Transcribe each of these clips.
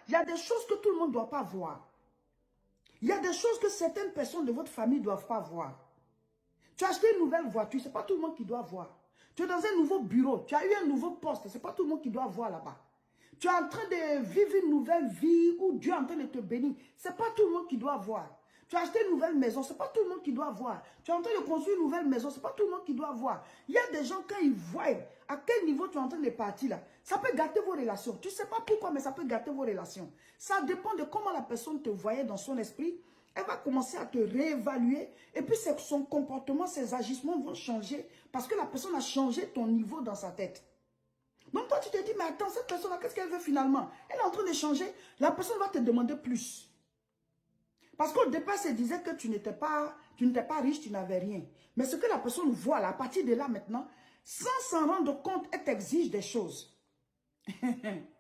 Il y a des choses que tout le monde ne doit pas voir. Il y a des choses que certaines personnes de votre famille ne doivent pas voir. Tu as acheté une nouvelle voiture, ce n'est pas tout le monde qui doit voir. Tu es dans un nouveau bureau, tu as eu un nouveau poste, ce n'est pas tout le monde qui doit voir là-bas. Tu es en train de vivre une nouvelle vie où Dieu est en train de te bénir. Ce n'est pas tout le monde qui doit voir. Tu as acheté une nouvelle maison, ce n'est pas tout le monde qui doit voir. Tu es en train de construire une nouvelle maison, ce n'est pas tout le monde qui doit voir. Il y a des gens, quand ils voient à quel niveau tu es en train de partir là, ça peut gâter vos relations. Tu ne sais pas pourquoi, mais ça peut gâter vos relations. Ça dépend de comment la personne te voyait dans son esprit. Elle va commencer à te réévaluer et puis son comportement, ses agissements vont changer parce que la personne a changé ton niveau dans sa tête. Donc toi, tu te dis, mais attends, cette personne-là, qu'est-ce qu'elle veut finalement? Elle est en train de changer. La personne va te demander plus. Parce qu'au départ, elle disait que tu n'étais pas riche, tu n'avais rien. Mais ce que la personne voit là, à partir de là maintenant, sans s'en rendre compte, elle t'exige des choses.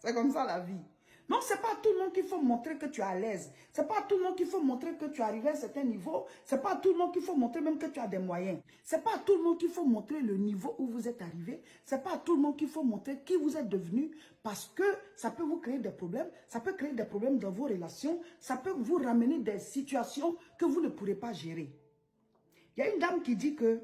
C'est comme ça la vie. Donc, ce n'est pas à tout le monde qu'il faut montrer que tu es à l'aise. Ce n'est pas à tout le monde qu'il faut montrer que tu es arrivé à un certain niveau. Ce n'est pas à tout le monde qu'il faut montrer même que tu as des moyens. Ce n'est pas à tout le monde qu'il faut montrer le niveau où vous êtes arrivé. Ce n'est pas à tout le monde qu'il faut montrer qui vous êtes devenu parce que ça peut vous créer des problèmes. Ça peut créer des problèmes dans vos relations. Ça peut vous ramener des situations que vous ne pourrez pas gérer. Il y a une dame qui dit que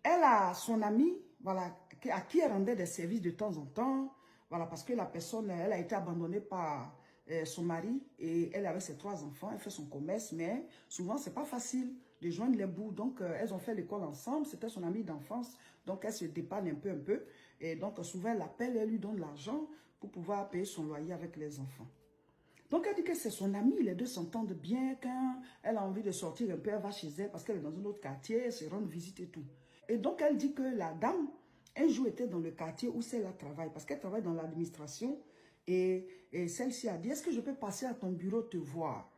elle a son amie, voilà, à qui elle rendait des services de temps en temps. Voilà, parce que la personne, elle a été abandonnée par son mari et elle avait ses 3 enfants, elle fait son commerce, mais souvent, c'est pas facile de joindre les bouts. Donc, elles ont fait l'école ensemble, c'était son amie d'enfance, donc elle se dépanne un peu. Et donc, souvent, elle l'appelle, elle lui donne l'argent pour pouvoir payer son loyer avec les enfants. Donc, elle dit que c'est son amie, les deux s'entendent bien. Quand elle a envie de sortir un peu, elle va chez elle parce qu'elle est dans un autre quartier, elle se rend visite et tout. Et donc, elle dit que la dame, un jour, était dans le quartier où celle-là travaille, parce qu'elle travaille dans l'administration. Et celle-ci a dit, est-ce que je peux passer à ton bureau te voir?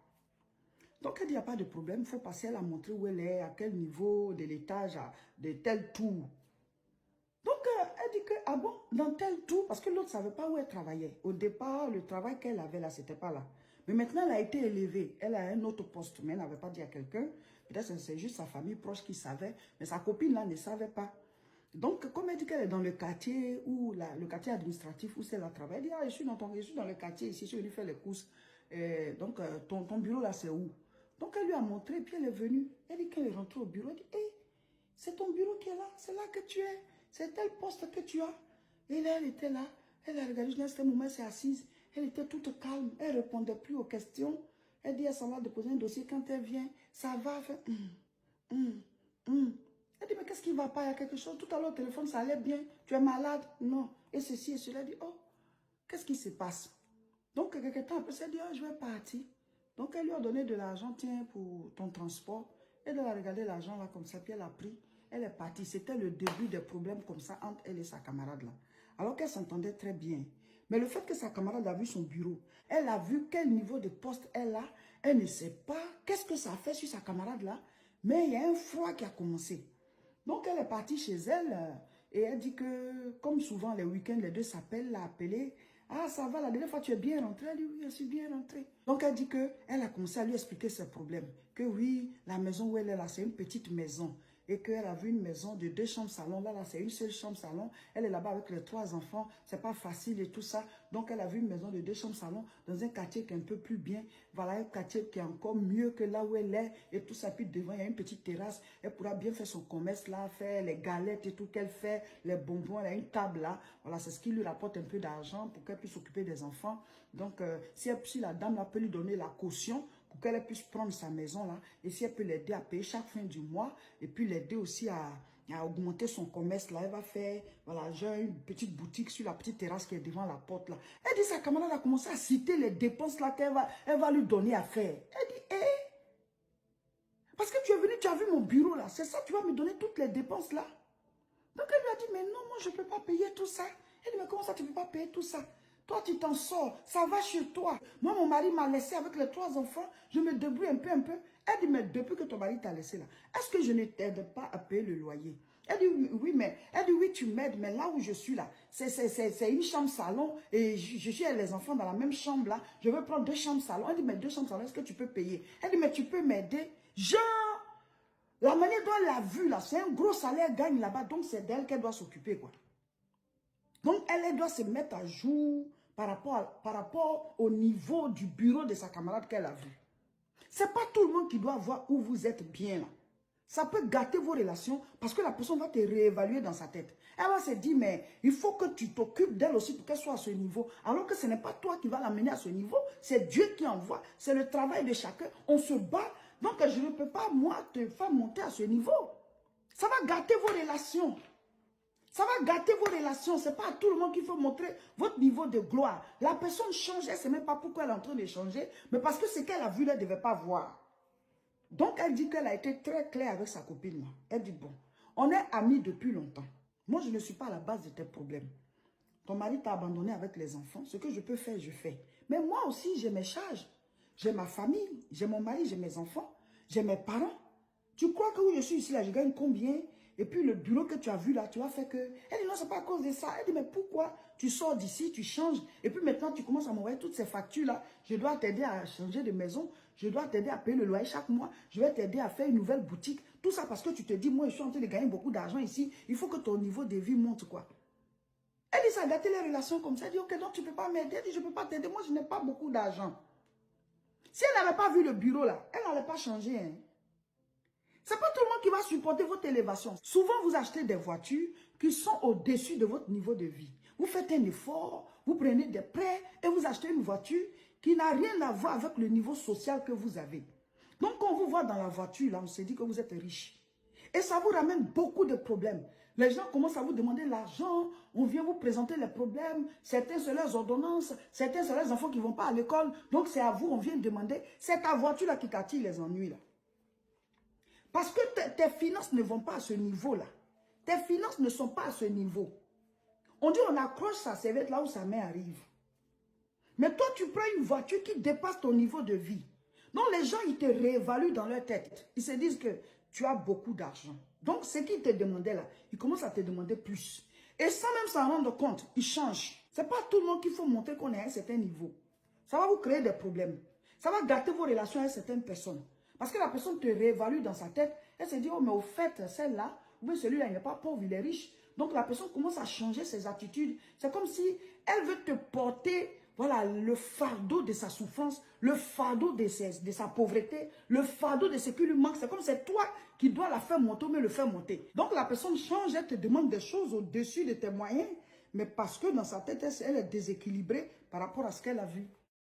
Donc, elle dit, il n'y a pas de problème, il faut passer à la montrer où elle est, à quel niveau de l'étage, de tel tour. Donc, elle dit que, ah bon, dans tel tour, parce que l'autre ne savait pas où elle travaillait. Au départ, le travail qu'elle avait là, ce n'était pas là. Mais maintenant, elle a été élevée. Elle a un autre poste, mais elle n'avait pas dit à quelqu'un. Peut-être que c'est juste sa famille proche qui savait, mais sa copine là ne savait pas. Donc, comme elle dit qu'elle est dans le quartier, le quartier administratif où celle-là travaille, elle dit, ah, je suis dans le quartier ici, je suis venue faire les courses. Donc, ton bureau là, c'est où? Donc, elle lui a montré, puis elle est venue. Elle dit qu'elle est rentrée au bureau, elle dit, hé, c'est ton bureau qui est là, c'est là que tu es, c'est tel poste que tu as. Et là, elle était là, elle a regardé, à ce moment, elle s'est assise, elle était toute calme, elle ne répondait plus aux questions. Elle dit, elle s'en va déposer un dossier, quand elle vient, ça va, elle fait, Elle dit, mais qu'est-ce qui ne va pas? Il y a quelque chose. Tout à l'heure, au téléphone, ça allait bien. Tu es malade? Non. Et ceci et cela. Elle dit, oh, qu'est-ce qui se passe? Donc, quelques temps après, elle dit, oh, je vais partir. Donc, elle lui a donné de l'argent, tiens, pour ton transport. Elle a regardé l'argent là comme ça, puis elle a pris. Elle est partie. C'était le début des problèmes comme ça entre elle et sa camarade là. Alors qu'elle s'entendait très bien. Mais le fait que sa camarade a vu son bureau, elle a vu quel niveau de poste elle a, elle ne sait pas qu'est-ce que ça fait sur sa camarade là, mais il y a un froid qui a commencé. Donc, elle est partie chez elle et elle dit que, comme souvent les week-ends, les deux s'appellent, l'a appelée. Ah, ça va, la dernière fois, tu es bien rentrée? Elle dit, oui, je suis bien rentrée. Donc, elle dit qu'elle a commencé à lui expliquer ses problèmes. Que oui, la maison où elle est là, c'est une petite maison. Et qu'elle a vu une maison de 2 chambres salon. Là, c'est une seule chambre salon. Elle est là-bas avec les 3 enfants. C'est pas facile et tout ça. Donc, elle a vu une maison de 2 chambres salon dans un quartier qui est un peu plus bien. Voilà, un quartier qui est encore mieux que là où elle est. Et tout ça. Puis devant, il y a une petite terrasse. Elle pourra bien faire son commerce là, faire les galettes et tout qu'elle fait, les bonbons. Elle a une table là. Voilà, c'est ce qui lui rapporte un peu d'argent pour qu'elle puisse s'occuper des enfants. Donc, si la dame là peut lui donner la caution, pour qu'elle puisse prendre sa maison là, et si elle peut l'aider à payer chaque fin du mois, et puis l'aider aussi à augmenter son commerce là, elle va faire, voilà, genre une petite boutique sur la petite terrasse qui est devant la porte là. Elle dit, sa camarade a commencé à citer les dépenses là elle va lui donner à faire. Elle dit, hé, parce que tu es venu, tu as vu mon bureau là, c'est ça, tu vas me donner toutes les dépenses là. Donc elle lui a dit, mais non, moi je ne peux pas payer tout ça. Elle dit, mais comment ça tu ne peux pas payer tout ça? Toi, tu t'en sors, ça va chez toi. Moi, mon mari m'a laissé avec les 3 enfants, je me débrouille un peu. Elle dit, mais depuis que ton mari t'a laissé là, est-ce que je ne t'aide pas à payer le loyer? Elle dit, oui, oui, tu m'aides, mais là où je suis là, c'est une chambre salon et je suis avec les enfants dans la même chambre là. Je veux prendre 2 chambres salon. Elle dit, mais 2 chambres salon, est-ce que tu peux payer? Elle dit, mais tu peux m'aider? Genre, la manière dont elle l'a vu là, c'est un gros salaire gagne là-bas, donc c'est d'elle qu'elle doit s'occuper quoi. Donc elle doit se mettre à jour, par rapport au niveau du bureau de sa camarade qu'elle a vu. Ce n'est pas tout le monde qui doit voir où vous êtes bien là. Ça peut gâter vos relations parce que la personne va te réévaluer dans sa tête. Elle va se dire, mais il faut que tu t'occupes d'elle aussi pour qu'elle soit à ce niveau. Alors que ce n'est pas toi qui vas l'amener à ce niveau. C'est Dieu qui envoie. C'est le travail de chacun. On se bat. Donc, je ne peux pas, moi, te faire monter à ce niveau. Ça va gâter vos relations. Ça va gâter vos relations. Ce n'est pas à tout le monde qu'il faut montrer votre niveau de gloire. La personne change. Elle ne sait même pas pourquoi elle est en train de changer. Mais parce que ce qu'elle a vu, elle ne devait pas voir. Donc, elle dit qu'elle a été très claire avec sa copine. Là. Elle dit, bon, on est amis depuis longtemps. Moi, je ne suis pas à la base de tes problèmes. Ton mari t'a abandonné avec les enfants. Ce que je peux faire, je fais. Mais moi aussi, j'ai mes charges. J'ai ma famille, j'ai mon mari, j'ai mes enfants, j'ai mes parents. Tu crois que où je suis ici, là, je gagne combien? Et puis, le bureau que tu as vu là, tu vas faire que... Elle dit, non, c'est pas à cause de ça. Elle dit, mais pourquoi tu sors d'ici, tu changes? Et puis maintenant, tu commences à m'envoyer toutes ces factures-là. Je dois t'aider à changer de maison. Je dois t'aider à payer le loyer chaque mois. Je vais t'aider à faire une nouvelle boutique. Tout ça parce que tu te dis, moi, je suis en train de gagner beaucoup d'argent ici. Il faut que ton niveau de vie monte, quoi. Elle dit, ça a gâté les relations comme ça. Elle dit, ok, donc tu ne peux pas m'aider. Elle dit, je ne peux pas t'aider. Moi, je n'ai pas beaucoup d'argent. Si elle n'avait pas vu le bureau, là, elle n'allait pas changer, hein. Ce n'est pas tout le monde qui va supporter votre élévation. Souvent, vous achetez des voitures qui sont au-dessus de votre niveau de vie. Vous faites un effort, vous prenez des prêts et vous achetez une voiture qui n'a rien à voir avec le niveau social que vous avez. Donc, quand on vous voit dans la voiture, là, on se dit que vous êtes riche. Et ça vous ramène beaucoup de problèmes. Les gens commencent à vous demander l'argent, on vient vous présenter les problèmes, certains c'est leurs ordonnances, certains c'est leurs enfants qui ne vont pas à l'école. Donc, c'est à vous, on vient demander, c'est ta voiture-là qui t'attire les ennuis, là. Parce que tes finances ne vont pas à ce niveau-là. Tes finances ne sont pas à ce niveau. On dit on accroche sa serviette là où sa main arrive. Mais toi, tu prends une voiture qui dépasse ton niveau de vie. Donc les gens, ils te réévaluent dans leur tête. Ils se disent que tu as beaucoup d'argent. Donc ce qu'ils te demandaient là, ils commencent à te demander plus. Et sans même s'en rendre compte, ils changent. Ce n'est pas tout le monde qu'il faut montrer qu'on est à un certain niveau. Ça va vous créer des problèmes. Ça va gâter vos relations avec certaines personnes. Parce que la personne te réévalue dans sa tête. Elle se dit, oh, mais au fait, celle-là, ou bien celui-là, il n'est pas pauvre, il est riche. Donc la personne commence à changer ses attitudes. C'est comme si elle veut te porter, voilà, le fardeau de sa souffrance, le fardeau de sa pauvreté, le fardeau de ce qui lui manque. C'est comme c'est toi qui dois la faire monter, mais le faire monter. Donc la personne change, elle te demande des choses au-dessus de tes moyens, mais parce que dans sa tête, elle est déséquilibrée par rapport à ce qu'elle a vu.